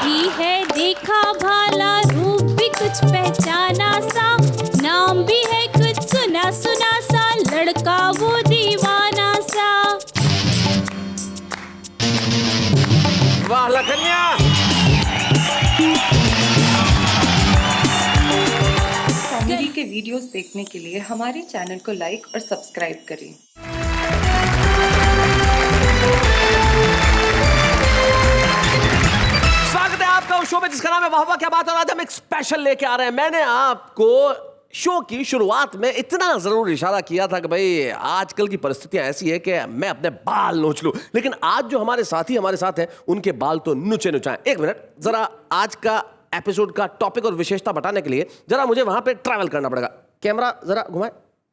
ही है देखा भाला, रूप भी कुछ पहचाना सा, नाम भी है कुछ सुना सुना सा, लड़का वो दीवाना सा। वाह लखनिया। कॉमेडी के वीडियोस देखने के लिए हमारे चैनल को लाइक और सब्सक्राइब करें। स्वागत है आपका उस शो में जिसका नाम है वाह वाह क्या बात है। और आज हम एक स्पेशल लेके आ रहे हैं। मैंने आपको शो की शुरुआत में इतना जरूर इशारा किया था कि भाई आजकल की परिस्थितियां ऐसी है कि मैं अपने बाल नोच लूं, लेकिन आज जो हमारे साथी हमारे साथ हैं उनके बाल तो नुचे नुचाएं। एक मिनट जरा आज का एपिसोड का टॉपिक और विशेषता बताने के लिए जरा मुझे वहां पे ट्रैवल करना पड़ेगा। कैमरा जरा घुमाए।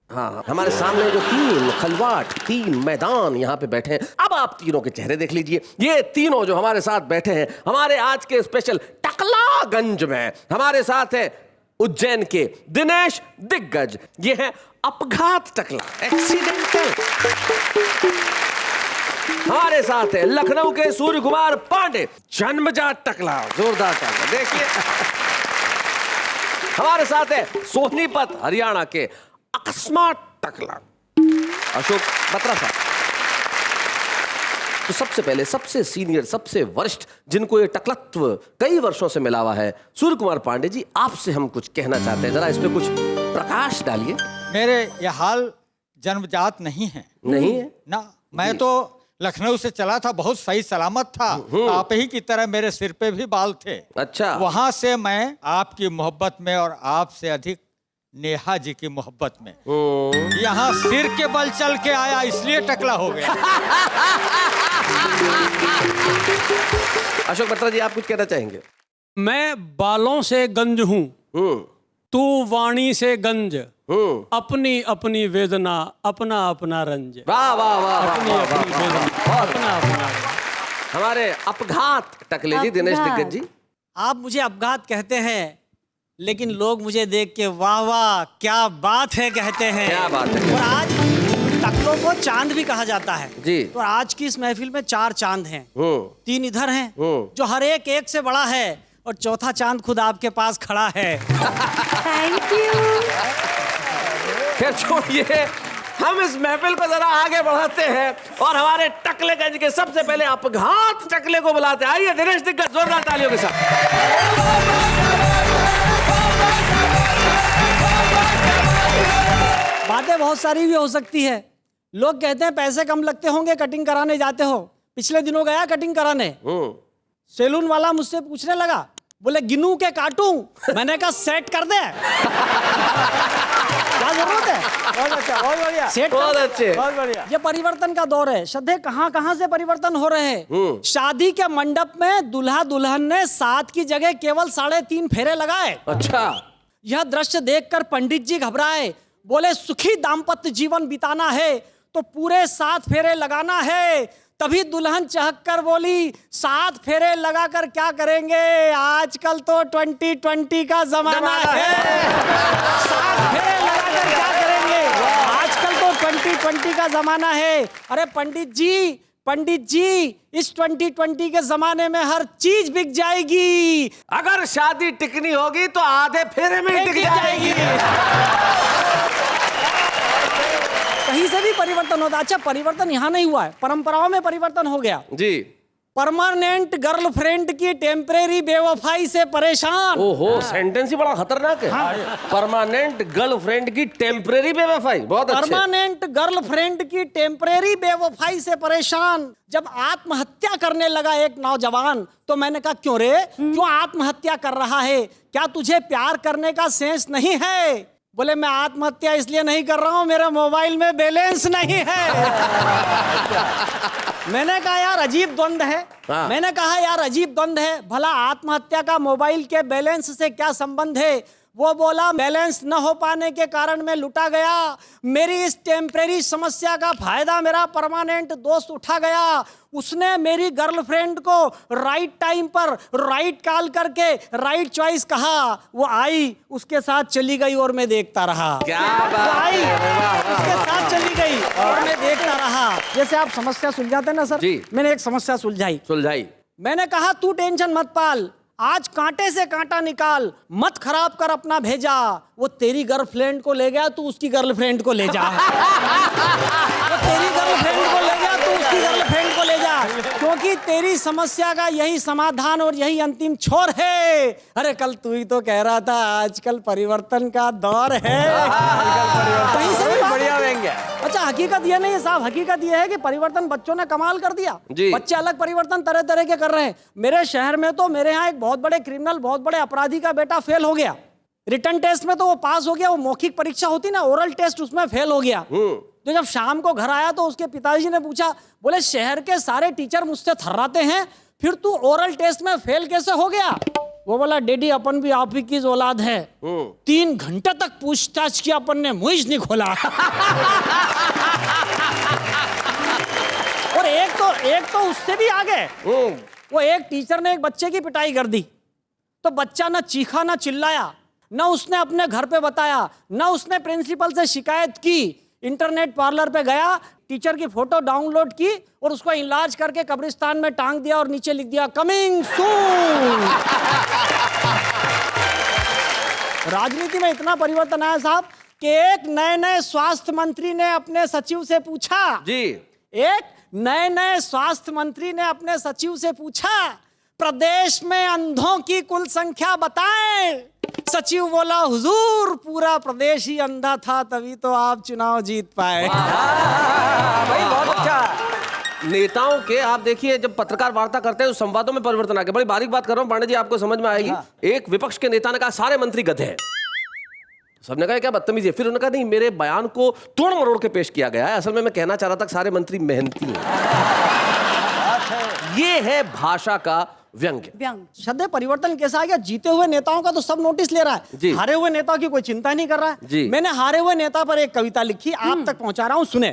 हाँ, हमारे सामने जो तीन खलवाट, तीन मैदान यहाँ पे बैठे हैं। अब आप तीनों के चेहरे देख लीजिए। ये तीनों जो हमारे साथ बैठे हैं हमारे आज के स्पेशल टकलागंज में, हमारे साथ है उज्जैन के दिनेश दिग्गज, ये है अपघात टकला, एक्सीडेंटल। हमारे साथ है लखनऊ के सूर्य कुमार पांडे, जन्मजात टकला, जोरदार टकला। देखिए हमारे साथ है सोनीपत हरियाणा के अकस्मात टकला, अशोक बत्रा साहब। तो सबसे पहले सबसे सीनियर, सबसे वरिष्ठ, जिनको ये टकलत्व कई वर्षों से मिला हुआ है, सूर्य कुमार पांडे जी, आपसे हम कुछ कहना चाहते हैं, जरा इसमें कुछ प्रकाश डालिए। मेरे ये हाल जन्मजात नहीं है। नहीं है ना, मैं तो लखनऊ से चला था, बहुत सही सलामत था। आप ही की तरह मेरे सिर पे भी बाल थे। अच्छा, वहां से मैं आपकी मोहब्बत में और आपसे अधिक नेहा जी की मोहब्बत में यहाँ सिर के बल चल के आया, इसलिए टकला हो गया। अशोक बत्रा जी आप कुछ कहना चाहेंगे? मैं बालों से गंज हूँ, तू वाणी से गंज, अपनी अपनी वेदना अपना अपना रंज। वाह वाह वाह वाह, अपनी वाह, अपनी वाह, वेदना वाह, अपना अपना रंज। हमारे अपघात टकले जी, दिनेश दिग्गज जी। आप मुझे अपघात कहते हैं, लेकिन लोग मुझे देख के वाह वाह क्या बात है कहते हैं। क्या बात है। और आज टकलों को चांद भी कहा जाता है जी। तो आज की इस महफिल में 4 चांद हैं, 3 इधर हैं जो हर एक एक से बड़ा है, और चौथा चांद खुद आपके पास खड़ा है। Thank you. खैर छोड़िए, हम इस महफिल को जरा आगे बढ़ाते हैं और हमारे टकलेगंज के सबसे पहले अपघात टकले को बुलाते हैं। आइए दिनेश दिग्गज, जोरदार तालियों के साथ। बातें बहुत सारी भी हो सकती है। लोग कहते हैं पैसे कम लगते होंगे, कटिंग कराने जाते हो। पिछले दिनों गया कटिंग कराने, सैलून वाला मुझसे पूछने लगा, बोले गिनू के काटूं? मैंने कहा सेट कर दे। क्या जरूरत है? बहुत अच्छा, बहुत बढ़िया। सेट बहुत अच्छे। बहुत बढ़िया। ये परिवर्तन का दौर है। श्रद्धे कहाँ कहाँ से परिवर्तन हो रहे हैं। शादी के मंडप में दूल्हा दुल्हन ने 7 की जगह केवल 3.5 फेरे लगाए। अच्छा, यह दृश्य देखकर पंडित जी घबराए, बोले सुखी दाम्पत्य जीवन बिताना है तो पूरे 7 फेरे लगाना है। तभी दुल्हन चहककर बोली, 7 फेरे लगाकर क्या करेंगे, आजकल तो 2020 का जमाना है। 7 फेरे लगाकर क्या करेंगे, आजकल तो 2020 का जमाना है। अरे पंडित जी, इस 2020 के जमाने में हर चीज बिक जाएगी। अगर शादी टिकनी होगी तो आधे फेरे में ही टिक जाएगी। कहीं से भी परिवर्तन होता। अच्छा, परिवर्तन यहाँ नहीं हुआ है, परंपराओं में परिवर्तन हो गया जी। परमानेंट गर्लफ्रेंड की टेम्परेरी बेवफाई से परेशान। ओहो, सेंटेंस ही बड़ा खतरनाक है। परमानेंट गर्लफ्रेंड की टेम्परेरी बेवफाई, बहुत अच्छे। परमानेंट गर्लफ्रेंड की टेम्परेरी बेवफाई से परेशान। जब आत्महत्या करने लगा एक नौजवान, तो मैंने कहा क्यों रे, क्यों आत्महत्या कर रहा है, क्या तुझे प्यार करने का सेंस नहीं है? बोले मैं आत्महत्या इसलिए नहीं कर रहा हूं, मेरे मोबाइल में बैलेंस नहीं है। मैंने कहा यार अजीब द्वंद है। मैंने कहा यार अजीब द्वंद है, भला आत्महत्या का मोबाइल के बैलेंस से क्या संबंध है? वो बोला बैलेंस न हो पाने के कारण मैं लुटा गया। मेरी इस टेम्परेरी समस्या का फायदा मेरा परमानेंट दोस्त उठा गया। उसने मेरी गर्लफ्रेंड को राइट टाइम पर राइट कॉल करके राइट चॉइस कहा। वो आई, उसके साथ चली गई और मैं देखता रहा। क्या बात आई, है, उसके साथ चली गई और मैं देखता रहा। जैसे आप समस्या सुलझाते ना सर, जी। मैंने एक समस्या सुलझाई। सुलझाई। मैंने कहा तू टेंशन मत पाल, आज कांटे से कांटा निकाल, मत खराब कर अपना भेजा। वो तेरी गर्लफ्रेंड को ले गया, तू उसकी गर्लफ्रेंड को ले जा। वो तेरी गर्लफ्रेंड को ले गया, तू उसकी गर्लफ्रेंड को ले जा, क्योंकि तेरी समस्या का यही समाधान और यही अंतिम छोर है। अरे कल तू ही तो कह रहा था आजकल परिवर्तन का दौर है। कहीं से भी बढ़िया व्यंग्य। अच्छा, हकीकत ये नहीं है साहब, हकीकत ये है कि परिवर्तन बच्चों ने कमाल कर दिया। जी। बच्चे अलग परिवर्तन तरह तरह के कर रहे हैं। मेरे शहर में तो मेरे यहाँ एक बहुत बड़े क्रिमिनल, बहुत बड़े अपराधी का बेटा फेल हो गया। रिटर्न टेस्ट में तो वो पास हो गया, वो मौखिक परीक्षा होती ना, ओरल टेस्ट, उसमें फेल हो गया। तो जब शाम को घर आया तो उसके पिताजी ने पूछा, बोले शहर के सारे टीचर मुझसे थर्राते हैं, फिर तू ओरल टेस्ट में फेल कैसे हो गया? वो बोला, डैडी अपन भी आप ही की औलाद है। 3 घंटे तक पूछताछ किया, अपन ने मुंह ही नहीं खोला। और एक तो उससे भी आगे, वो एक टीचर ने एक बच्चे की पिटाई कर दी, तो बच्चा ना चीखा ना चिल्लाया, ना उसने अपने घर पे बताया, ना उसने प्रिंसिपल से शिकायत की। इंटरनेट पार्लर पे गया, टीचर की फोटो डाउनलोड की और उसको इलाज करके कब्रिस्तान में टांग दिया और नीचे लिख दिया कमिंग सून। राजनीति में इतना परिवर्तन आया साहब कि एक नए स्वास्थ्य मंत्री ने अपने सचिव से पूछा जी, एक नए स्वास्थ्य मंत्री ने अपने सचिव से पूछा, प्रदेश में अंधों की कुल संख्या बताएं। सचिव बोला, हुजूर पूरा प्रदेश ही अंधा था, तभी तो आप चुनाव जीत पाए। भाई बहुत अच्छा। नेताओं के आप देखिए, जब पत्रकार वार्ता करते हैं तो संवादों में परिवर्तन आ गया। बड़ी बारीक बात कर रहा हूं पांडे जी, आपको समझ में आएगी। एक विपक्ष के नेता ने कहा सारे मंत्री गधे हैं। सबने कहा क्या बदतमीजी है। फिर उन्होंने कहा नहीं, मेरे बयान को तोड़ मरोड़ के पेश किया गया है, असल में मैं कहना चाह रहा था कि सारे मंत्री मेहनती हैं। ये है भाषा का व्यंग्य। सदैव परिवर्तन कैसा आ गया, जीते हुए नेताओं का तो सब नोटिस ले रहा जी। है, हारे हुए नेता की कोई चिंता नहीं कर रहा है। जी। मैंने हारे हुए नेता पर एक कविता लिखी, आप तक पहुंचा रहा हूं, सुने।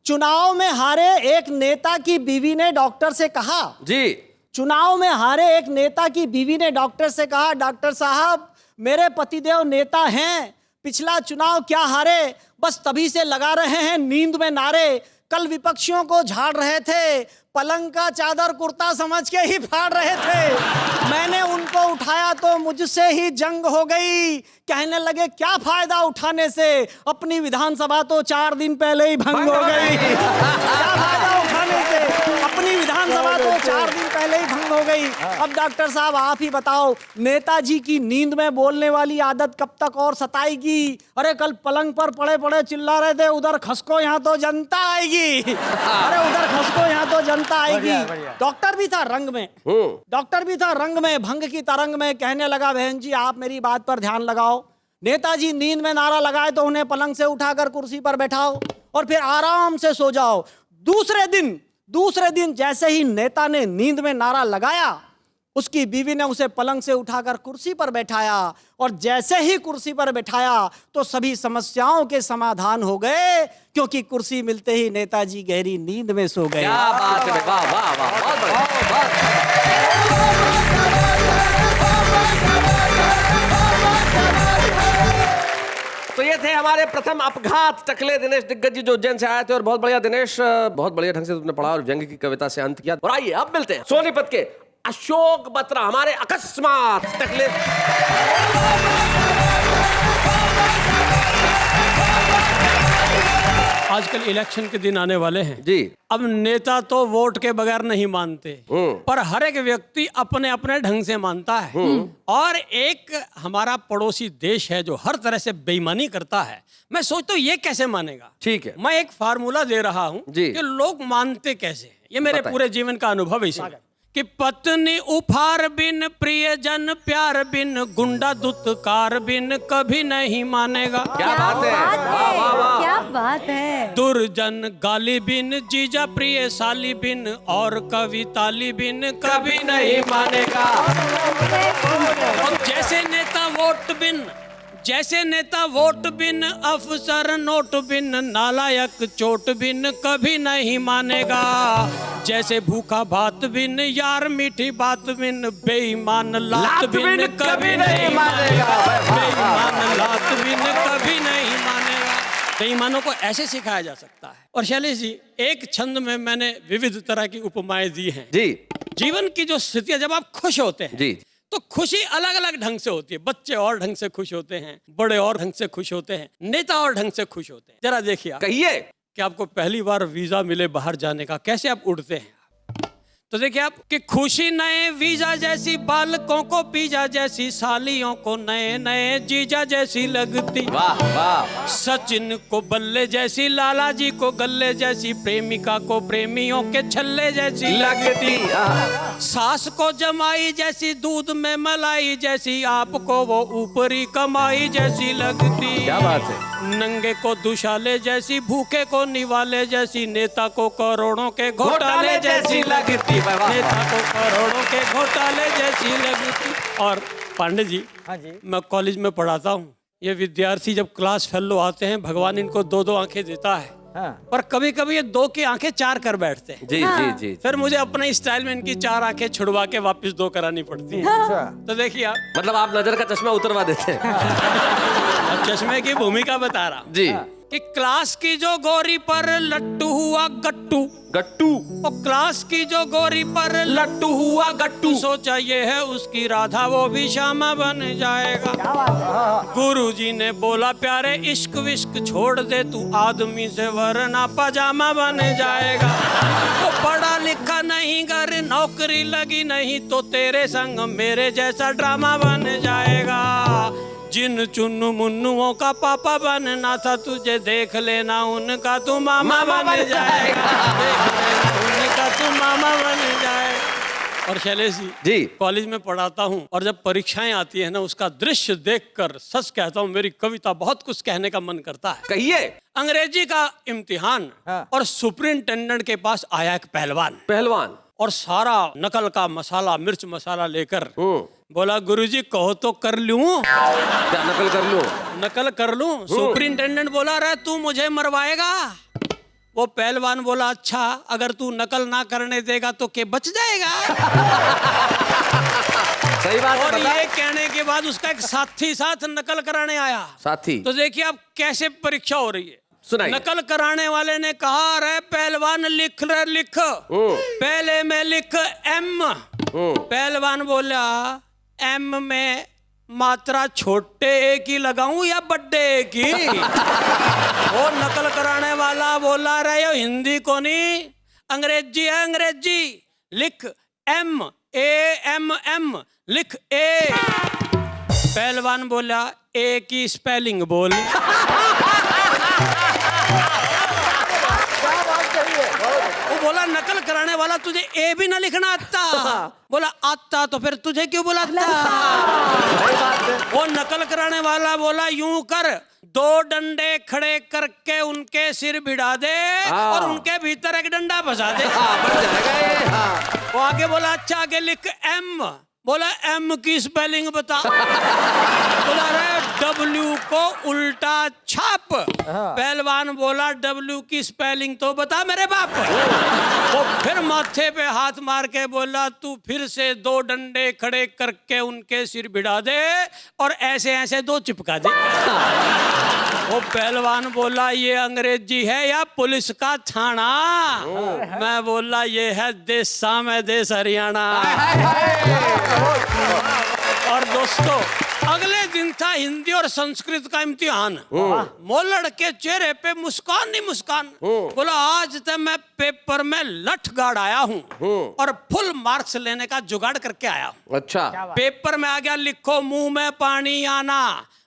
चुनाव में हारे एक नेता की बीवी ने डॉक्टर से कहा, जी, चुनाव में हारे एक नेता की बीवी ने डॉक्टर से कहा, डॉक्टर साहब मेरे पतिदेव नेता हैं, पिछला चुनाव क्या हारे, बस तभी से लगा रहे हैं नींद में नारे। कल विपक्षियों को झाड़ रहे थे, पलंग का चादर कुर्ता समझ के ही फाड़ रहे थे। मैंने उनको उठाया तो मुझसे ही जंग हो गई, कहने लगे क्या फायदा उठाने से, अपनी विधानसभा तो 4 दिन पहले ही भंग हो गई। क्या फायदा उठाने से, अपनी विधानसभा तो 4 दिन पहले ही भंग हो गई। अब डॉक्टर साहब आप ही बताओ, नेताजी की नींद में बोलने वाली आदत कब तक और सताएगी? अरे कल पलंग पर पड़े पड़े चिल्ला रहे थे, उधर खसको यहाँ तो जनता आएगी। अरे उधर खसको यहाँ तो जनता आएगी। डॉक्टर भी था रंग में, डॉक्टर भी था रंग में, भंग की तरंग में, कहने लगा बहन जी आप मेरी बात पर ध्यान लगाओ। नेताजी नींद में नारा लगाए तो उन्हें पलंग से उठाकर कुर्सी पर बैठाओ और फिर आराम से सो जाओ। दूसरे दिन जैसे ही नेता ने नींद में नारा लगाया, उसकी बीवी ने उसे पलंग से उठाकर कुर्सी पर बैठाया और जैसे ही कुर्सी पर बैठाया तो सभी समस्याओं के समाधान हो गए, क्योंकि कुर्सी मिलते ही नेताजी गहरी नींद में सो गए। क्या बात है, वाह वाह वाह, बहुत बढ़िया। तो ये थे हमारे प्रथम अपघात टकले दिनेश दिग्गज जी, जो उज्जैन से आए थे। और बहुत बढ़िया दिनेश, बहुत बढ़िया ढंग से तुमने पढ़ा और व्यंग्य की कविता से अंत किया। और आइए अब मिलते हैं सोनीपत के अशोक बत्रा, हमारे अकस्मात टकले। आजकल इलेक्शन के दिन आने वाले हैं जी। अब नेता तो वोट के बगैर नहीं मानते, पर हर एक व्यक्ति अपने अपने ढंग से मानता है। और एक हमारा पड़ोसी देश है जो हर तरह से बेईमानी करता है। मैं सोचता हूँ ये कैसे मानेगा। ठीक है, मैं एक फार्मूला दे रहा हूँ जी। कि लोग मानते कैसे हैं। ये मेरे बताइए। पूरे जीवन का अनुभव है इसमें कि पत्नी उपहार बिन, प्रियजन प्यार बिन, गुंडा दुत्कार बिन कभी नहीं मानेगा। क्या बात है, वाह वाह वाह। क्या बात है। दुर्जन गाली बिन, जीजा प्रिय साली बिन, और कवि ताली बिन कभी नहीं मानेगा। और जैसे नेता वोट बिन, अफसर नोट बिन, नालायक चोट बिन कभी नहीं मानेगा। जैसे भूखा भात बिन, यार मीठी बात बिन, बेईमान लात बिन कभी नहीं मानेगा। बेईमान लात बिन कभी नहीं मानेगा। बेईमानों को ऐसे सिखाया जा सकता है। और शैलेश जी, एक छंद में मैंने विविध तरह की उपमाएं दी हैं जी। जीवन की जो स्थितियां, जब आप खुश होते हैं जी। तो खुशी अलग अलग ढंग से होती है। बच्चे और ढंग से खुश होते हैं, बड़े और ढंग से खुश होते हैं, नेता और ढंग से खुश होते हैं। जरा देखिए आप, कहिए। कि आपको पहली बार वीजा मिले बाहर जाने का, कैसे आप उड़ते हैं। तो देखिए आप कि खुशी नए वीजा जैसी, बालकों को पिज़्ज़ा जैसी, सालियों को नए नए जीजा जैसी लगती। वाह वाह। सचिन को बल्ले जैसी, लाला जी को गल्ले जैसी, प्रेमिका को प्रेमियों के छल्ले जैसी लगती। सास को जमाई जैसी, दूध में मलाई जैसी, आपको वो ऊपरी कमाई जैसी लगती। क्या बात है। नंगे को दुशाले जैसी, भूखे को निवाले जैसी, नेता को करोड़ों के घोटाले जैसी लगती। नेता को करोड़ों के घोटाले जैसी लगती। और पांडे जी, हाँ जी। मैं कॉलेज में पढ़ाता हूँ। ये विद्यार्थी जब क्लास फेलो आते हैं, भगवान इनको 2-2 आंखें देता है। हाँ। पर कभी कभी ये 2 की आंखें 4 कर बैठते हैं। जी जी जी। फिर मुझे अपने स्टाइल में इनकी 4 आंखें छुड़वा के वापस 2 करानी पड़ती है। अच्छा। तो देखिए आप, मतलब आप नजर का चश्मा उतरवा देते हैं। अब चश्मे की भूमिका बता रहा हूं जी। कि क्लास की जो गोरी पर लट्टू हुआ गट्टू, गट्टू। और क्लास की जो गोरी पर लट्टू हुआ गट्टू, सोचा ये है उसकी राधा, वो भी श्यामा बन जाएगा। गुरुजी ने बोला प्यारे इश्क विश्क छोड़ दे, तू आदमी से वरना पजामा बन जाएगा। तो पढ़ा लिखा नहीं, घर नौकरी लगी नहीं, तो तेरे संग मेरे जैसा ड्रामा बन जाएगा। जिन चुन्नू मुन्नुओं का पापा बनना था, तुझे देख लेना उनका तू मामा बन जाएगा। देख लेना उनका तू मामा बन जाएगा। और शैलेश जी। कॉलेज में पढ़ाता हूँ, और जब परीक्षाएं आती है ना, उसका दृश्य देखकर सच कहता हूँ मेरी कविता बहुत कुछ कहने का मन करता है। कहिए। अंग्रेजी का इम्तिहान, हाँ। और सुपरिंटेंडेंट के पास आया एक पहलवान, पहलवान। और सारा नकल का मसाला, मिर्च मसाला लेकर बोला गुरुजी कहो तो कर लूं। क्या नकल कर लूं? नकल कर लूं। सुपरिंटेंडेंट बोला रहा तू मुझे मरवाएगा। वो पहलवान बोला अच्छा, अगर तू नकल ना करने देगा तो के बच जाएगा। सही बात है। और बता। ये कहने के बाद उसका एक साथी साथ नकल कराने आया। साथी। तो देखिए अब कैसे परीक्षा हो रही है। सुनाइए। नकल कराने वाले ने कहा अरे पहलवान लिख रहे लिख, पहले में लिख एम। पहलवान बोला एम में मात्रा छोटे ए की लगाऊं या बड्डे ए की। वो नकल कराने वाला बोला रहे हो हिंदी को नहीं, अंग्रेजी है अंग्रेजी, लिख एम ए एम एम, लिख ए। पहलवान बोला ए की स्पेलिंग बोल। वो बोला नकल कराने वाला तुझे ए भी ना लिखना आता। बोला आता तो फिर तुझे क्यों बुलाता। वो नकल कराने वाला बोला यूं कर, 2 डंडे खड़े करके उनके सिर भिड़ा दे और उनके भीतर एक डंडा फंसा दे। बन जाएगा ये। वो आगे बोला अच्छा आगे लिख एम। बोला एम की स्पेलिंग बता। बोला अरे डब्ल्यू को उल्टा छाप। पहलवान बोला डब्ल्यू की स्पेलिंग तो बता मेरे बाप। वो फिर माथे पे हाथ मार के बोला तू फिर से 2 डंडे खड़े करके उनके सिर भिड़ा दे और ऐसे ऐसे 2 चिपका दे। वो पहलवान बोला ये अंग्रेजी है या पुलिस का थाना। मैं बोला ये है देश सामे देश हरियाणा। और दोस्तों अगले दिन था हिंदी और संस्कृत का इम्तिहान। मोलड़ के चेहरे पे मुस्कान नहीं मुस्कान। बोला आज तक मैं पेपर में लठ गाड़ आया हूँ और फुल मार्क्स लेने का जुगाड़ करके आया हूँ। अच्छा। पेपर में आ गया लिखो मुंह में पानी आना।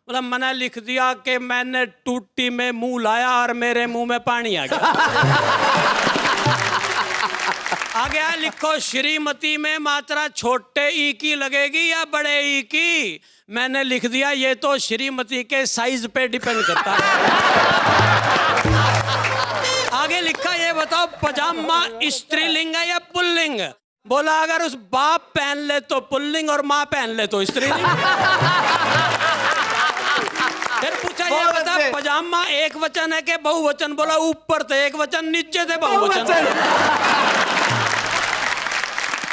मतलब मैंने लिख दिया कि मैंने टूटी में मुंह लाया और मेरे मुंह में पानी आ गया। आ गया लिखो श्रीमती में मात्रा छोटे ई की लगेगी या बड़े ई की। मैंने लिख दिया ये तो श्रीमती के साइज पे डिपेंड करता है। आगे लिखा ये बताओ पजामा स्त्रीलिंग है या पुल्लिंग। बोला अगर उस बाप पहन ले तो पुल्लिंग और माँ पहन ले तो स्त्रीलिंग। फिर पूछा ये बता पजामा एक वचन है कि बहुवचन। बोला ऊपर थे एक वचन नीचे थे बहुवचन।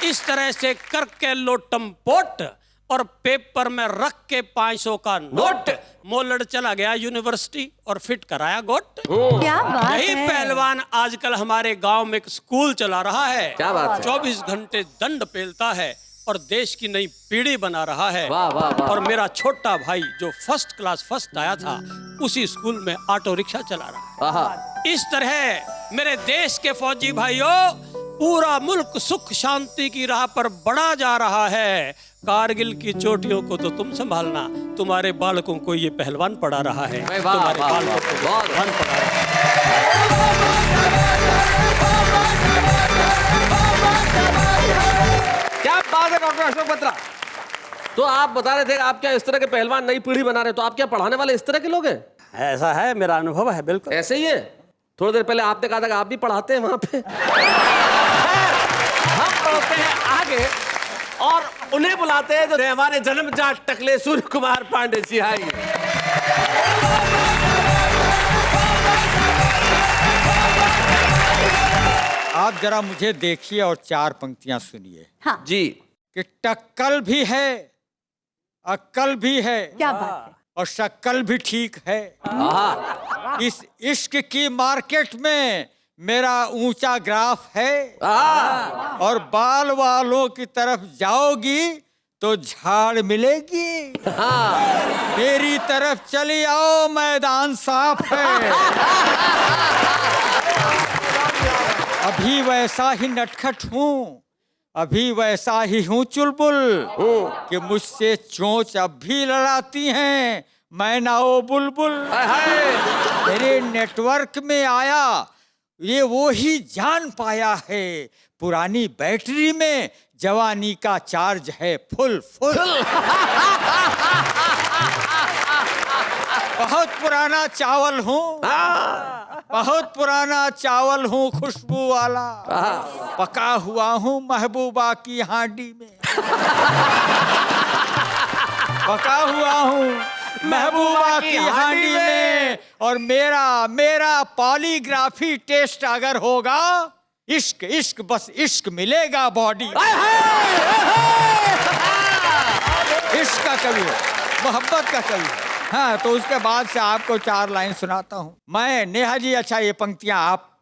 इस तरह से करके लोटम पोट और पेपर में रख के 500 का नोट मोलड़ चला गया यूनिवर्सिटी और फिट कराया गोट। क्या बात यही है। पहलवान आजकल हमारे गांव में एक स्कूल चला रहा है। क्या बात है। 24 घंटे दंड पेलता है, और देश की नई पीढ़ी बना रहा है। वाह, वाह, वाह। और मेरा छोटा भाई जो फर्स्ट क्लास फर्स्ट आया था, उसी स्कूल में ऑटो रिक्शा चला रहा आहा। है। इस तरह मेरे देश के फौजी भाइयों, पूरा मुल्क सुख शांति की राह पर बढ़ा जा रहा है। कारगिल की चोटियों को तो तुम संभालना, तुम्हारे बालकों को ये पहलवान पढ़ा रहा है। वाह, तुम्हारे वाह, बालकों वाह, को वाह। पहलवान पढ़ा रहा है। क्या बात है डॉक्टर अशोक बत्रा। तो आप बता रहे थे आप क्या इस तरह के पहलवान नई पीढ़ी बना रहे, तो आप क्या पढ़ाने वाले इस तरह के लोग हैं? ऐसा है, मेरा अनुभव है बिल्कुल। ऐसे ही है। थोड़ी देर पहले आपने कहा था कि आप भी पढ़ाते हैं वहां पे। हम पढ़ते हैं आगे और उन्हें बुलाते हैं जो हमारे जन्मजात टकले सूर्य कुमार पांडे जी। आइए। आप जरा मुझे देखिए और चार पंक्तियां सुनिए जी। कि टक्कल भी है, अक्कल भी है, क्या बात है। और शक्ल भी ठीक है। आहा। इस इश्क की मार्केट में मेरा ऊंचा ग्राफ है। आहा। और बाल वालों की तरफ जाओगी तो झाड़ मिलेगी। हाँ। मेरी तरफ चली आओ, मैदान साफ है। अभी वैसा ही नटखट हूँ, अभी वैसा ही हूँ चुलबुल, कि मुझसे चोंच अब भी लड़ाती हैं मैं ना ओ बुलबुल। मेरे नेटवर्क में आया ये वो ही जान पाया है, पुरानी बैटरी में जवानी का चार्ज है फुल फुल। बहुत पुराना चावल हूँ, बहुत पुराना चावल हूँ खुशबू वाला, पका हुआ हूँ महबूबा की हांडी में। पका हुआ हूँ महबूबा की हांडी में। और मेरा पॉलीग्राफी टेस्ट अगर होगा, इश्क इश्क बस इश्क मिलेगा बॉडी। इश्क का कवि है, मोहब्बत का कवि है। हाँ, तो उसके बाद से आपको चार लाइन सुनाता हूँ मैं। नेहा जी, अच्छा ये पंक्तियां आप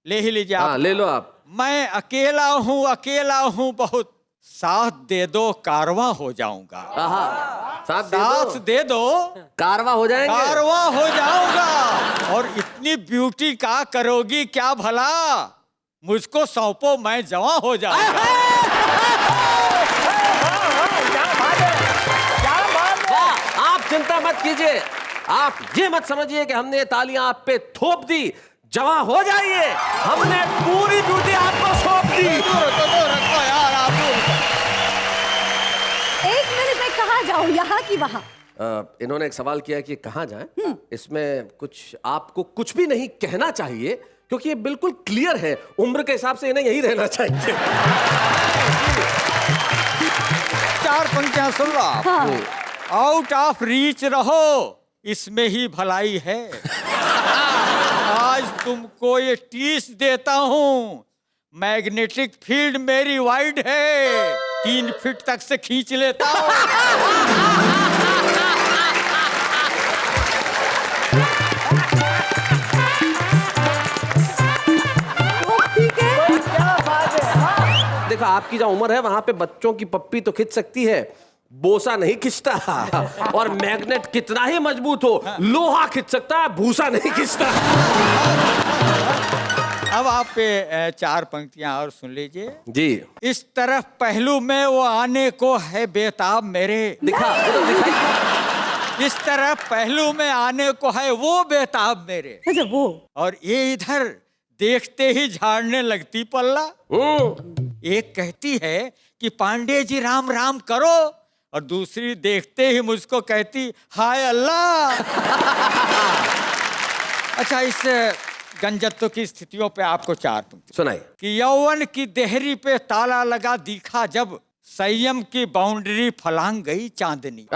ले ही लीजिए। हाँ, आप ले लो आप। मैं अकेला हूँ बहुत, साथ दे दो कारवां हो जाऊंगा। आहा। साथ साथ दे दो कारवा हो जाएंगे। कारवां हो जाऊंगा। और इतनी ब्यूटी का करोगी क्या भला, मुझको सौंपो मैं जवां हो जाऊंगा। वाह, आप चिंता मत कीजिए, आप ये मत समझिए कि हमने ये तालियां आप पे थोप दी। जवां हो जाइए, हमने पूरी ब्यूटी आपको सौंप दी। यार आप एक मिनट में कहाँ जाऊँ, यहाँ की वहाँ? इन्होंने एक सवाल किया कि कहाँ जाएं। इसमें कुछ आपको कुछ भी नहीं कहना चाहिए, क्योंकि ये बिल्कुल क्लियर है। उम्र के हिसाब से इन्हें यही रहना चाहिए। चार पंक्तियां सुन लो आप। आउट ऑफ रीच रहो, इसमें ही भलाई है। आज तुमको ये टीस देता हूँ, मैग्नेटिक फील्ड मेरी वाइड है, 3 फीट तक से खींच लेता हूँ। देखो, आपकी जो उम्र है वहां पे बच्चों की पप्पी तो खिंच सकती है, बोसा नहीं खिंचता। और मैग्नेट कितना ही मजबूत हो, लोहा खिंच सकता है, भूसा नहीं खिंचता। अब आप पे चार पंक्तियां और सुन लीजिए जी। इस तरफ पहलू में वो आने को है बेताब मेरे। दिखाइए। इस तरफ पहलू में आने को है वो बेताब मेरे। अच्छा, वो और ये इधर देखते ही झाड़ने लगती पल्ला। एक कहती है कि पांडे जी राम राम करो, और दूसरी देखते ही मुझको कहती हाय अल्लाह। अच्छा, इस गंजत्व की स्थितियों पे आपको चार पंक्ति सुनाइए। कि यौवन की देहरी पे ताला लगा दिखा जब, संयम की बाउंड्री फलांग गई चांदनी।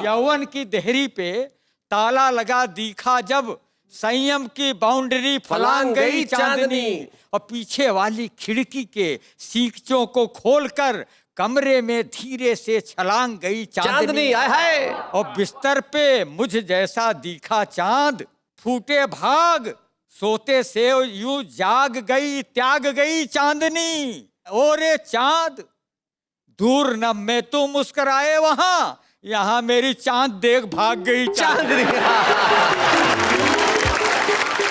यौवन की देहरी पे ताला लगा दिखा जब, संयम की बाउंड्री फलांग गई चांदनी। और पीछे वाली खिड़की के सीखचों को खोलकर कमरे में धीरे से छलांग गई चांदनी। और बिस्तर पे मुझ जैसा दिखा चांद, फूटे भाग सोते से यूं जाग गई त्याग गई चांदनी। ओरे चांद दूर न मैं तू मुस्कुराए वहां, यहाँ मेरी चांद देख भाग गई चांदनी।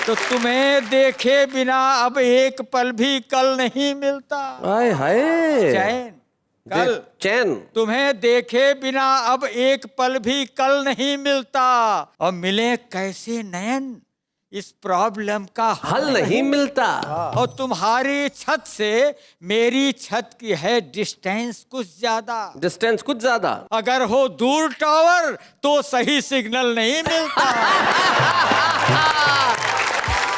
तो तुम्हें देखे बिना अब एक पल भी कल नहीं मिलता। हाय हाय। चैन कल, चैन। तुम्हें देखे बिना अब एक पल भी कल नहीं मिलता, और मिले कैसे नयन इस प्रॉब्लम का हल नहीं मिलता। और तुम्हारी छत से मेरी छत की है डिस्टेंस कुछ ज्यादा। डिस्टेंस कुछ ज्यादा। अगर हो दूर टावर तो सही सिग्नल नहीं मिलता।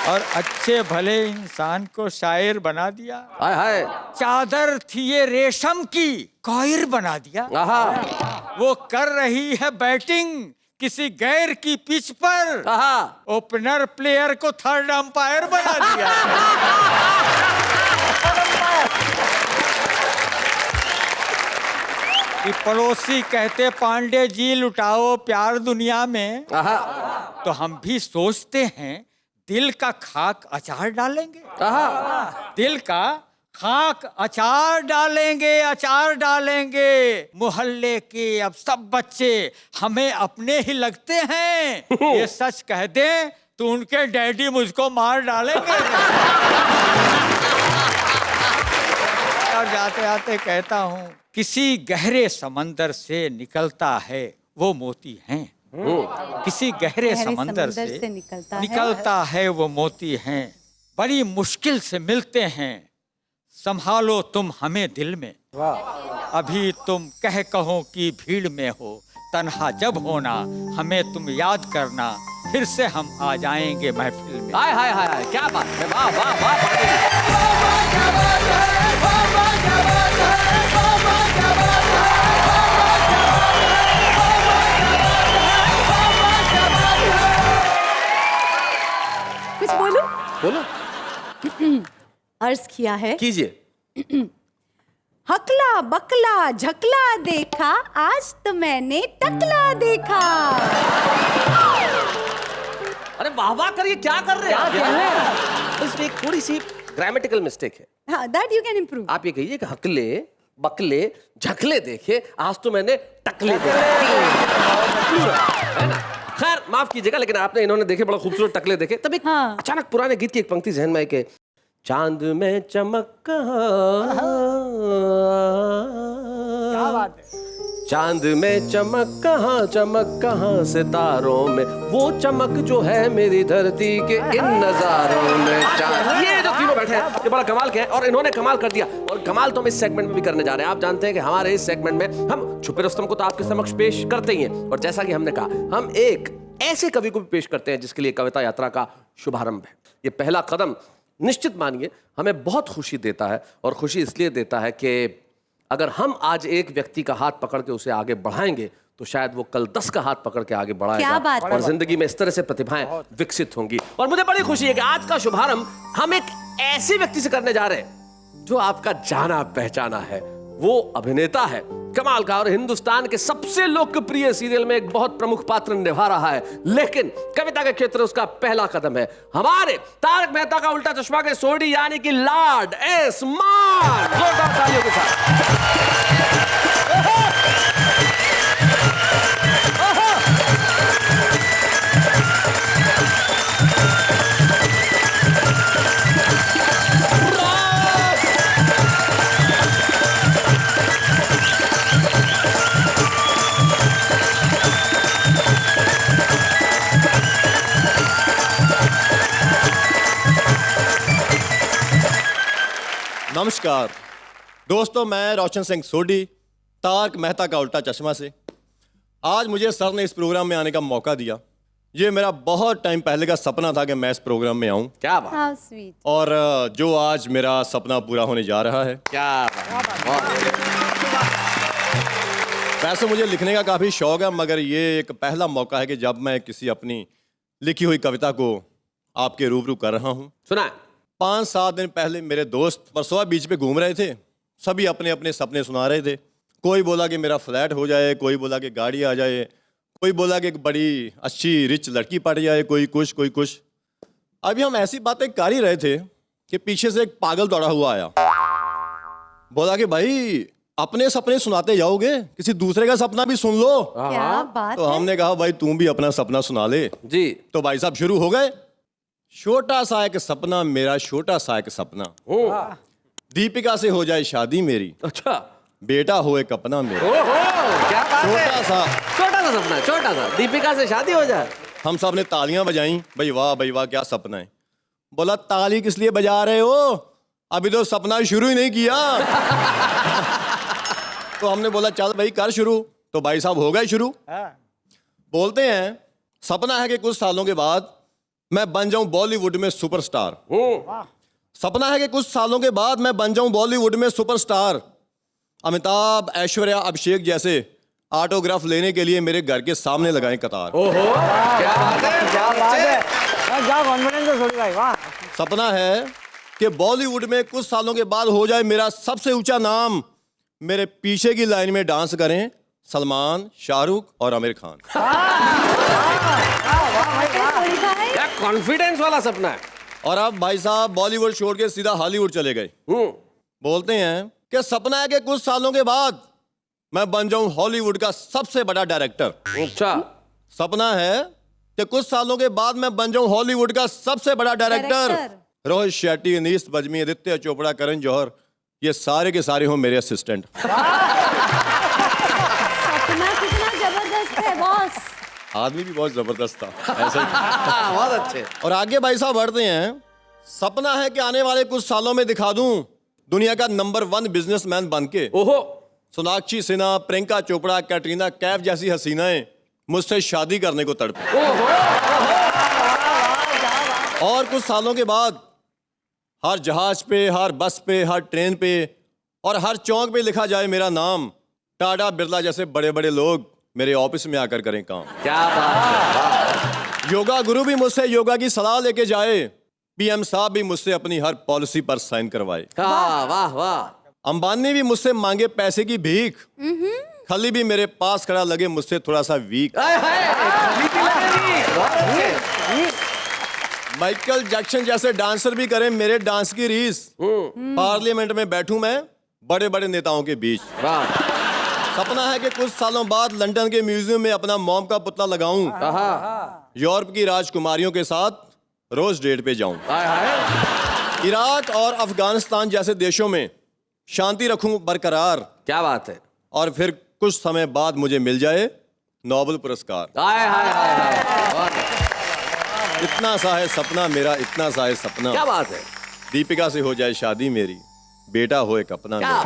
और अच्छे भले इंसान को शायर बना दिया। हाय हाय। चादर थी ये रेशम की, कॉयर बना दिया। आहा। वो कर रही है बैटिंग किसी गैर की पिच पर, आहा। ओपनर प्लेयर को थर्ड अंपायर बना दिया। कि पड़ोसी कहते पांडे जी लुटाओ प्यार दुनिया में, आहा। तो हम भी सोचते हैं दिल का खाक अचार डालेंगे। आहा। दिल का खाक अचार डालेंगे, अचार डालेंगे। मोहल्ले के अब सब बच्चे हमें अपने ही लगते हैं। ये सच कह दे तो उनके डैडी मुझको मार डालेंगे। और जाते जाते कहता हूँ, किसी गहरे समंदर से निकलता है वो मोती हैं। किसी गहरे समंदर से निकलता है वो मोती हैं। बड़ी मुश्किल से मिलते हैं, संभालो तुम हमें दिल में। अभी तुम कहो कि भीड़ में हो, तन्हा जब होना हमें तुम याद करना, फिर से हम आ जाएंगे महफिल में। हाय हाय हाय, क्या बात है। वाह वाह वाह। कुछ बोलूं? बोलो। अर्ज किया है। कीजिए। हकला बकला झकला देखा, आज तो मैंने टकला देखा। अरे वाह वाह करिए, क्या कर रहे हैं? इसमें एक थोड़ी सी ग्रामेटिकल मिस्टेक है। हाँ, that you can improve. आप ये कहिए कि हकले बकले झकले देखे, आज तो मैंने टकले देखे। है ना? खैर माफ कीजिएगा, लेकिन आपने इन्होंने देखे बड़ा खूबसूरत टकले देखे, तब एक हाँ। अचानक पुराने गीत की एक पंक्ति जहन में आई कि चांद में चमक कहाँ, चांद में चमक कहाँ सितारों में, वो चमक जो है मेरी धरती के इन नजारों में। चांद, ये जो तीनों बैठे हैं ये बड़ा कमाल के हैं, और इन्होंने कमाल कर दिया। और कमाल तो हम इस सेगमेंट में भी करने जा रहे हैं। आप जानते हैं कि हमारे इस सेगमेंट में हम छुपे रुस्तम को तो आपके समक्ष पेश करते ही हैं, और जैसा कि हमने कहा हम एक ऐसे कवि को भी पेश करते हैं जिसके लिए कविता यात्रा का शुभारंभ है। ये पहला कदम निश्चित मानिए हमें बहुत खुशी देता है, और खुशी इसलिए देता है कि अगर हम आज एक व्यक्ति का हाथ पकड़ के उसे आगे बढ़ाएंगे तो शायद वो कल 10 का हाथ पकड़ के आगे बढ़ाएगा, और जिंदगी में इस तरह से प्रतिभाएं विकसित होंगी। और मुझे बड़ी खुशी है कि आज का शुभारंभ हम एक ऐसे व्यक्ति से करने जा रहे हैं जो आपका जाना पहचाना है। वो अभिनेता है कमाल का, और हिंदुस्तान के सबसे लोकप्रिय सीरियल में एक बहुत प्रमुख पात्र निभा रहा है, लेकिन कविता के क्षेत्र उसका पहला कदम है। हमारे तारक मेहता का उल्टा चश्मा के सोडी यानी कि लॉर्ड एस मान, जोरदार तालियों के साथ। नमस्कार दोस्तों, मैं रोशन सिंह सोडी, तारक मेहता का उल्टा चश्मा से। आज मुझे सर ने इस प्रोग्राम में आने का मौका दिया। ये मेरा बहुत टाइम पहले का सपना था कि मैं इस प्रोग्राम में आऊं। क्या बात। How sweet. और जो आज मेरा सपना पूरा होने जा रहा है। क्या बात। वैसे मुझे लिखने का काफ़ी शौक है, मगर ये एक पहला मौका है कि जब मैं किसी अपनी लिखी हुई कविता को आपके रूबरू कर रहा हूँ। सुना 5-7 दिन पहले मेरे दोस्त परसों बीच पे घूम रहे थे, सभी अपने अपने सपने सुना रहे थे। कोई बोला कि मेरा फ्लैट हो जाए, कोई बोला कि गाड़ी आ जाए, कोई बोला कि एक बड़ी अच्छी रिच लड़की पड़ जाए, कोई कुछ। अभी हम ऐसी बातें कर ही रहे थे कि पीछे से एक पागल दौड़ा हुआ आया। बोला कि भाई अपने सपने सुनाते जाओगे, किसी दूसरे का सपना भी सुन लो। क्या बात तो है। हमने कहा भाई तू भी अपना सपना सुना ले। जी। तो भाई साहब शुरू हो गए। छोटा सा एक सपना मेरा, छोटा सा एक सपना, दीपिका से हो जाए शादी मेरी, अच्छा। बेटा हो एक अपना मेरा। ओहो, क्या बात है। छोटा सा सपना, छोटा सा, दीपिका से शादी हो जाए। हम सब ने तालियां बजाई, भाई वाह क्या सपना है। बोला ताली किस लिए बजा रहे हो, अभी तो सपना शुरू ही नहीं किया। तो हमने बोला चल भाई कर शुरू। तो भाई साहब हो गए शुरू। बोलते हैं सपना है कि कुछ सालों के बाद मैं बन जाऊं बॉलीवुड में सुपरस्टार। सपना है कि कुछ सालों के बाद मैं बन जाऊं बॉलीवुड में सुपरस्टार। अमिताभ, ऐश्वर्या, अभिषेक जैसे ऑटोग्राफ लेने के लिए मेरे घर के सामने लगाएं कतार। ओहो, क्या बात है, क्या बात है। क्या कॉन्फिडेंस है छोटी भाई, वाह। सपना है कि बॉलीवुड में कुछ सालों के बाद हो जाए मेरा सबसे ऊंचा नाम। मेरे पीछे की लाइन में डांस करें सलमान, शाहरुख और आमिर खान। क्या कॉन्फिडेंस वाला सपना है। और अब भाई साहब बॉलीवुड छोड़ के सीधा हॉलीवुड चले गए। बोलते हैं कि सपना है कि कुछ सालों के बाद मैं बन जाऊं हॉलीवुड का सबसे बड़ा डायरेक्टर। अच्छा। सपना है कि कुछ सालों के बाद मैं बन जाऊं हॉलीवुड का सबसे बड़ा डायरेक्टर। रोहित शेट्टी, अनीस बज्मी, आदित्य चोपड़ा, करण जौहर, ये सारे के सारे हो मेरे असिस्टेंट। सपना कितना जबरदस्त है बॉस। आदमी भी बहुत जबरदस्त था ऐसे ही। बहुत अच्छे। और आगे भाई साहब बढ़ते हैं। सपना है कि आने वाले कुछ सालों में दिखा दूं दुनिया का नंबर 1 बिजनेसमैन बन के। ओहो। सोनाक्षी सिन्हा, प्रियंका चोपड़ा, कैटरीना कैफ जैसी हसीनाएं मुझसे शादी करने को तड़पे। और कुछ सालों के बाद हर जहाज पे, हर बस पे, हर ट्रेन पे और हर चौक पे लिखा जाए मेरा नाम। टाटा, बिरला जैसे बड़े बड़े लोग मेरे ऑफिस में आकर करें काम। क्या बात है। योगा गुरु भी मुझसे योगा की सलाह लेके जाए। पीएम साहब भी मुझसे अपनी हर पॉलिसी पर साइन करवाए। वाह वाह वाह। अंबानी भी मुझसे मांगे पैसे की भीख। खली भी मेरे पास खड़ा लगे मुझसे थोड़ा सा वीक। माइकल जैक्सन जैसे डांसर भी करें मेरे डांस की रीस। पार्लियामेंट में बैठूं मैं बड़े बड़े नेताओं के बीच। सपना है कि कुछ सालों बाद लंदन के म्यूजियम में अपना मॉम का पुतला लगाऊं। यूरोप की राजकुमारियों के साथ रोज डेट पे जाऊं। इराक और अफगानिस्तान जैसे देशों में शांति रखूं बरकरार। क्या बात है। और फिर कुछ समय बाद मुझे मिल जाए नोबेल पुरस्कार। इतना सा है सपना मेरा, इतना सा है सपना। क्या बात है। दीपिका से हो जाए शादी मेरी, बेटा हो एक अपना मेरा।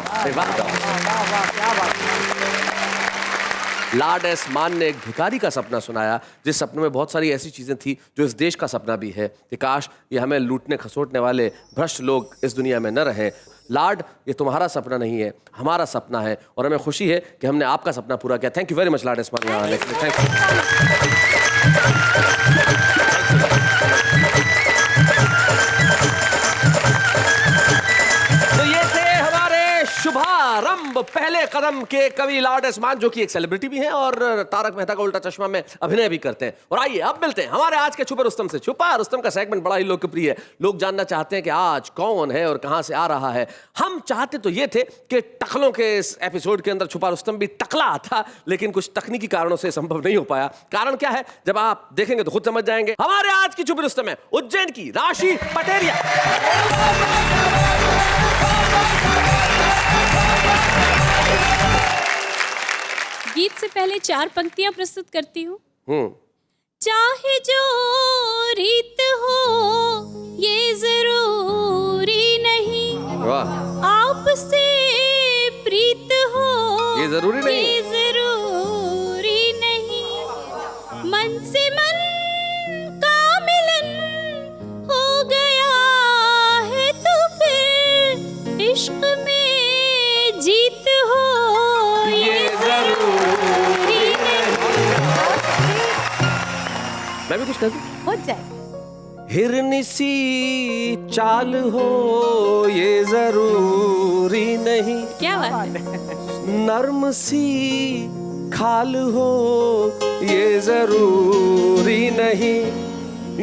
लॉर्ड एस मान ने एक भिखारी का सपना सुनाया, जिस सपने में बहुत सारी ऐसी चीजें थी जो इस देश का सपना भी है कि काश ये हमें लूटने खसोटने वाले भ्रष्ट लोग इस दुनिया में न रहें। लॉर्ड, ये तुम्हारा सपना नहीं है, हमारा सपना है और हमें खुशी है कि हमने आपका सपना पूरा किया। Thank you very much Lord S मान यहाँ आने के लिए। Thank you. तो ये थे हमारे शुभारंभ पहले कदम के कवि लॉर्ड एस मान, जो कि एक सेलिब्रिटी भी हैं और तारक मेहता का उल्टा चश्मा में अभिनय भी करते हैं। और आइए अब मिलते हैं हमारे आज के छुपे रुस्तम से। छुपा रुस्तम का सेगमेंट बड़ा ही लोकप्रिय है। लोग जानना चाहते हैं कि आज कौन है और कहां से आ रहा है। हम चाहते तो ये थे कि टकलों के इस एपिसोड के अंदर छुपा रुस्तम भी टकला था, लेकिन कुछ तकनीकी कारणों से संभव नहीं हो पाया। कारण क्या है जब आप देखेंगे तो खुद समझ जाएंगे। हमारे आज की छुपे रुस्तम है उज्जैन की राशि पटेरिया। गीत से पहले 4 पंक्तियां प्रस्तुत करती हूँ। चाहे जो रीत हो ये जरूरी नहीं, आपसे प्रीत हो ये जरूरी नहीं, ये जरूरी नहीं, मन से मन का मिलन हो गया है तो फिर इश्क में जीत हो ये जरूरी नहीं। मैं भी कुछ कर दूं? हो जाए। हिरनी सी चाल हो ये जरूरी नहीं, क्या बात है। नर्म सी खाल हो ये जरूरी नहीं,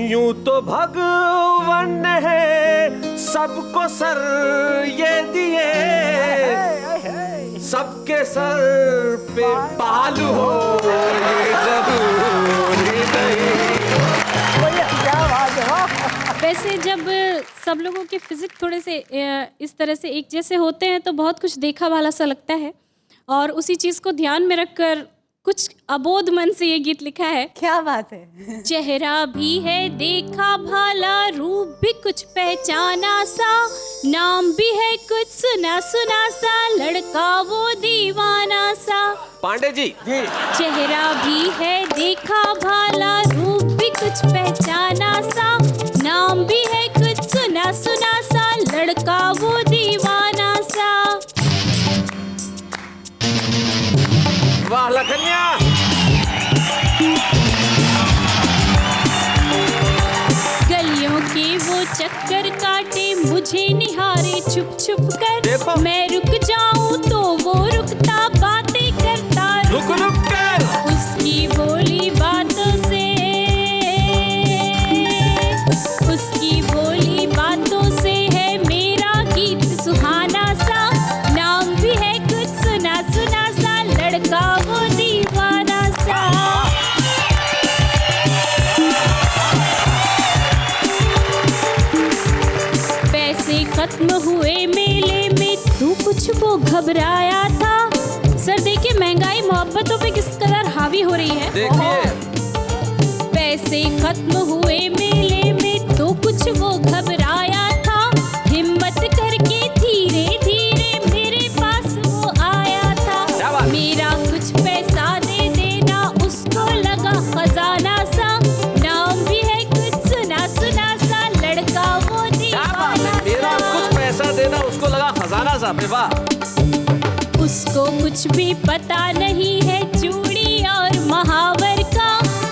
यूं तो भगवान है सबको सर ये दिए, सबके सर पे बालू हो ये जरूरी नहीं। वैसे जब सब लोगों के फिजिक्स थोड़े से इस तरह से एक जैसे होते हैं तो बहुत कुछ देखा वाला सा लगता है, और उसी चीज़ को ध्यान में रखकर कुछ अबोध मन से ये गीत लिखा है। क्या बात है। चेहरा भी है देखा भाला, रूप भी कुछ पहचाना सा, नाम भी है कुछ सुना सुना सा, लड़का वो दीवाना सा। पांडे जी चेहरा भी है देखा भाला, रूप भी कुछ पहचाना सा, नाम भी है कुछ सुना सुना सा, लड़का वो दीवाना सा। वाह लखनिया। गलियों के वो चक्कर काटे, मुझे निहारे छुप छुप कर, देखो। मैं रुक जाऊं तो वो रुकता, बातें करता रुक रुक कर। उसकी बोली बातों से, उसकी बोली बातों से है मेरा गीत सुहाना सा, नाम भी है कुछ सुना सुना सा, लड़का वो दीवाना सा। पैसे खत्म हुए मेले में, तू कुछ वो घबराया था। सर देखिए महंगाई मोहब्बतों पे किस कदर हावी हो रही है। देखिए पैसे खत्म हुए मेले में, तो कुछ वो घबराया था, हिम्मत करके धीरे धीरे मेरे पास वो आया था। मेरा कुछ पैसा दे देना, उसको लगा खजाना सा, नाम भी है कुछ सुना सुना सा, लड़का वो दीवाना मेरा सा। कुछ पैसा देना, उसको लगा खजाना सा। वाह। उसको कुछ भी पता नहीं है चूड़ी और महावर का,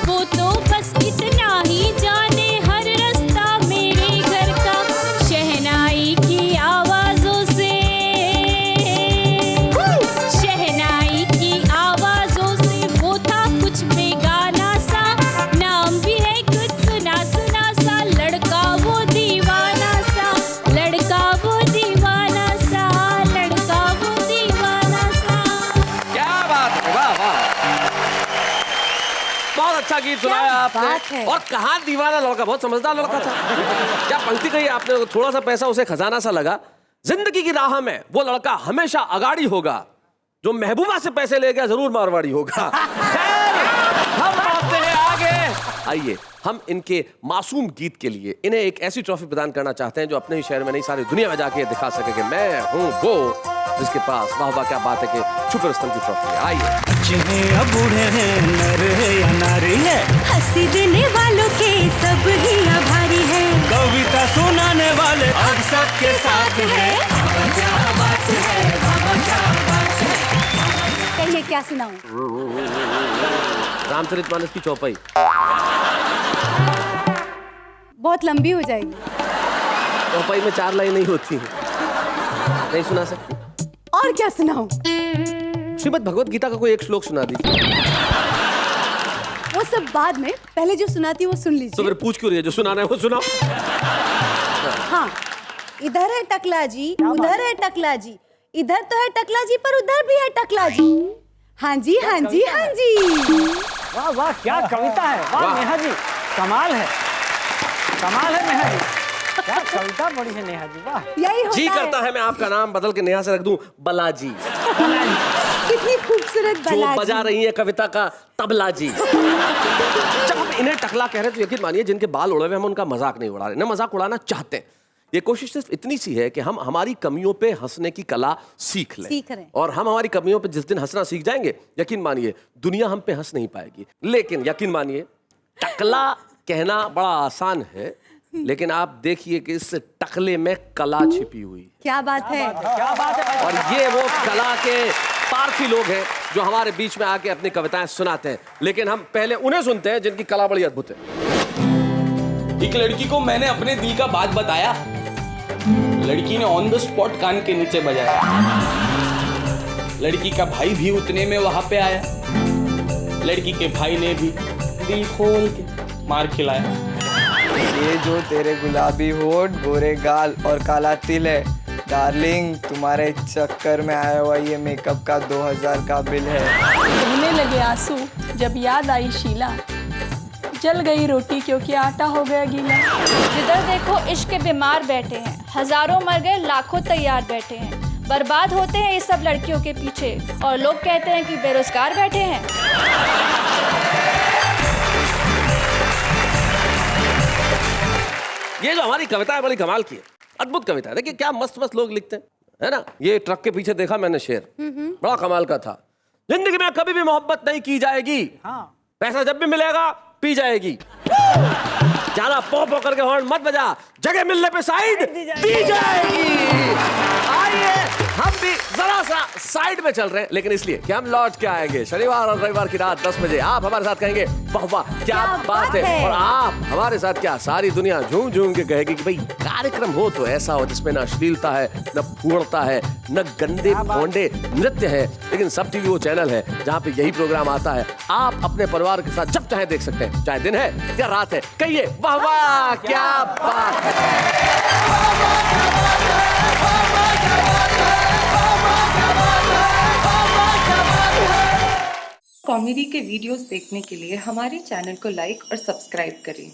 वो तो बस इतना ही जाने हर रास्ता मेरे घर का। शहनाई की आवाजों से, शहनाई की आवाजों से वो था कुछ बेगाना सा, नाम भी है कुछ सुना सुना सा, लड़का वो दीवाना सा, लड़का वो दीवाना सा, लड़का वो दीवाना सा। क्या बात है। वाह वाह, बहुत अच्छा गीत सुनाया आपने। बात है। और कहाँ दीवाना लड़का, बहुत समझदार लड़का था। क्या पंक्ति कही आपने, थोड़ा सा पैसा उसे खजाना सा लगा। जिंदगी की राह में वो लड़का हमेशा अगाड़ी होगा, जो महबूबा से पैसे ले गया जरूर मारवाड़ी होगा। खैर, हम बढ़ते हैं आगे। आइए हम इनके मासूम गीत के लिए इन्हें एक ऐसी ट्रॉफी प्रदान करना चाहते हैं जो अपने ही शहर में नहीं सारी दुनिया में जाके दिखा सके कि मैं हूँ वो जिसके पास वाह वाह क्या बात है कि छुपे रुस्तम की ट्रॉफी है। आइए। बच्चे हैं या बूढ़े हैं, नर है या नारी है, हंसी देने वालों के सब ही आभारी है, कविता सुनाने वाले अब सबके साथ है। कहिए क्या सुनाऊं। रामचरितमानस की चौपाई बहुत लंबी हो जाएगी। चौपाई में 4 लाइन नहीं होती, नहीं सुना सकती। और क्या सुनाऊं। श्रीमद् भगवत गीता का कोई एक श्लोक सुना दीजिए। वो सब बाद में, पहले जो सुनाती हूँ वो सुन तो लीजिए। फिर पूछ क्यों रही है, जो सुनाना है वो सुनाओ। हाँ, इधर है टकला जी, उधर है टकला जी, इधर तो है टकला जी पर उधर भी है टकला जी। हाँ जी हाँ जी हाँ जी। वाह वाह क्या कविता है। वाह नेहा जी, कमाल है, कमाल है नेहा जी, क्या कविता पढ़ी है नेहा जी। वाह, यही होता जी है। करता है मैं आपका नाम बदल के नेहा से रख दूं बलाजी, कितनी खूबसूरत जो बला बजा जी। रही है कविता का तबला जी। जब हम इन्हें टकला कह रहे हैं तो यकीन मानिए जिनके बाल उड़े हुए हम उनका मजाक नहीं उड़ा रहे, न मजाक उड़ाना चाहते हैं। ये कोशिश सिर्फ इतनी सी है कि हम हमारी कमियों पे हंसने की कला सीख लें। सीख रहे हैं। और हम हमारी कमियों पे जिस दिन हंसना सीख जाएंगे, यकीन मानिए दुनिया हम पे हंस नहीं पाएगी। लेकिन यकीन मानिए टकला कहना बड़ा आसान है, लेकिन आप देखिए कि इस टकले में कला छिपी हुई है। क्या बात है। क्या बात है। और ये वो कला के पारखी लोग हैं जो हमारे बीच में आके अपनी कविताएं सुनाते हैं। लेकिन हम पहले उन्हें सुनते हैं जिनकी कला बड़ी अद्भुत है। एक लड़की को मैंने अपने दिल का बात बताया, लड़की ने ऑन द स्पॉट कान के नीचे बजाया। लड़की का भाई भी उतने में वहां पे आया, लड़की के भाई ने भी दिल खोल के मार खिलाया। ये जो तेरे गुलाबी होठ, गोरे गाल और काला तिल है, डार्लिंग, तुम्हारे चक्कर में आया हुआ ये मेकअप का 2000 का बिल है। बहने लगे आंसू जब याद आई शीला, जल गई रोटी क्योंकि आटा हो गया गीला। जिधर देखो इश्क के बीमार बैठे हैं, हजारों मर गए लाखों तैयार बैठे हैं। बर्बाद होते हैं ये सब लड़कियों के पीछे और लोग कहते हैं कि बेरोजगार बैठे हैं। ये जो हमारी कविता है बड़ी कमाल की है, अद्भुत कविता है। देखिए क्या मस्त मस्त लोग लिखते हैं, है ना। ये ट्रक के पीछे देखा मैंने शेर, बड़ा कमाल का था। जिंदगी में कभी भी मोहब्बत नहीं की जाएगी, पैसा जब भी मिलेगा पी जाएगी। जाना पो पो करके हॉर्न मत बजा, जगह मिलने पे साइड दी जाएगी। आइए हम भी जरा सा साइड में चल रहे हैं, लेकिन इसलिए कि हम लौट के आएंगे शनिवार और रविवार की रात 10 बजे। आप हमारे साथ कहेंगे वाह वाह क्या बात है, और आप हमारे साथ क्या सारी दुनिया झूम झूम के कहेगी कि भाई कार्यक्रम हो तो ऐसा हो जिसमें न अश्लीलता है, न फूड़ता है, न गंदे भोंडे नृत्य है, लेकिन सब टीवी वो चैनल है जहाँ पे यही प्रोग्राम आता है। आप अपने परिवार के साथ जब चाहे देख सकते हैं, चाहे दिन है या रात है। कहिए वाह वाह क्या बात है। कॉमेडी के वीडियोस देखने के लिए हमारे चैनल को लाइक और सब्सक्राइब करें।